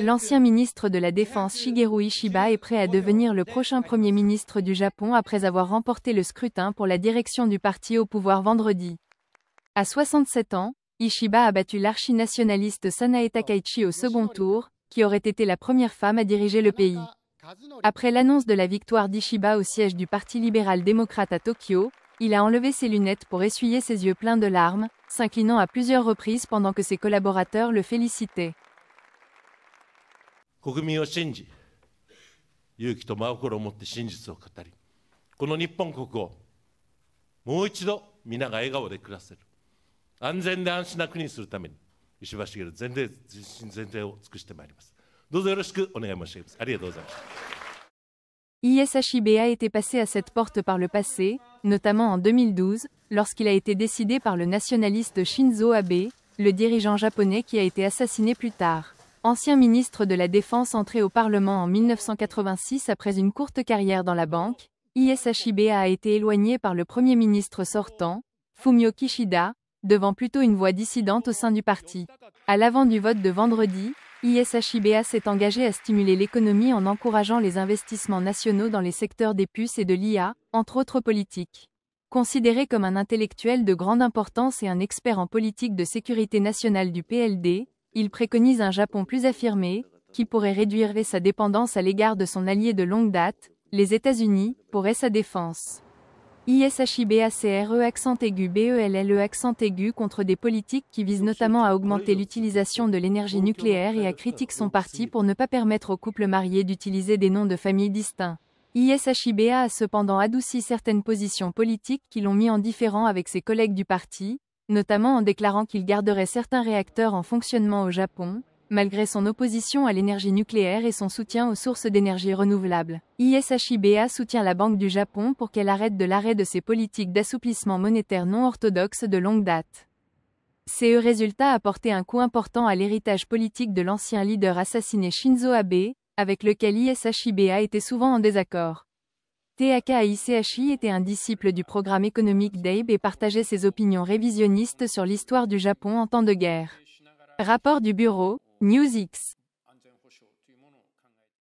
L'ancien ministre de la Défense Shigeru Ishiba est prêt à devenir le prochain Premier ministre du Japon après avoir remporté le scrutin pour la direction du parti au pouvoir vendredi. À 67 ans, Ishiba a battu l'archi-nationaliste Sanae Takaichi au second tour, qui aurait été la première femme à diriger le pays. Après l'annonce de la victoire d'Ishiba au siège du Parti libéral-démocrate à Tokyo, il a enlevé ses lunettes pour essuyer ses yeux pleins de larmes, s'inclinant à plusieurs reprises pendant que ses collaborateurs le félicitaient. 国民を信じ、勇気と真心を持って真実を語り、この日本国をもう一度皆が笑顔で暮らせる、安全で安心な国にするために、石破茂全身全霊を尽くしてまいります。どうぞよろしくお願い申し上げます。ありがとうございました。ISHIBA était passé à cette porte par le passé, notamment en 2012, lorsqu'il a été décidé par le nationaliste Shinzo Abe, le dirigeant japonais qui a été assassiné plus tard. Ancien ministre de la Défense entré au Parlement en 1986 après une courte carrière dans la banque, ISHIBA a été éloigné par le Premier ministre sortant, Fumio Kishida, devant plutôt une voix dissidente au sein du parti. À l'avant du vote de vendredi, ISHIBA s'est engagé à stimuler l'économie en encourageant les investissements nationaux dans les secteurs des puces et de l'IA, entre autres politiques. Considéré comme un intellectuel de grande importance et un expert en politique de sécurité nationale du PLD, il préconise un Japon plus affirmé, qui pourrait réduire sa dépendance à l'égard de son allié de longue date, les États-Unis, pour sa défense. ISHIBA CRE accent aigu BELLE accent aigu contre des politiques qui visent notamment à augmenter l'utilisation de l'énergie nucléaire et à critique son parti pour ne pas permettre aux couples mariés d'utiliser des noms de famille distincts. ISHIBA a cependant adouci certaines positions politiques qui l'ont mis en différend avec ses collègues du parti, notamment en déclarant qu'il garderait certains réacteurs en fonctionnement au Japon, malgré son opposition à l'énergie nucléaire et son soutien aux sources d'énergie renouvelables. ISHIBA soutient la Banque du Japon pour qu'elle arrête de ses politiques d'assouplissement monétaire non orthodoxe de longue date. Ce résultat a porté un coup important à l'héritage politique de l'ancien leader assassiné Shinzo Abe, avec lequel ISHIBA était souvent en désaccord. Takaichi était un disciple du programme économique d'Abe et partageait ses opinions révisionnistes sur l'histoire du Japon en temps de guerre. Rapport du bureau, NewsX.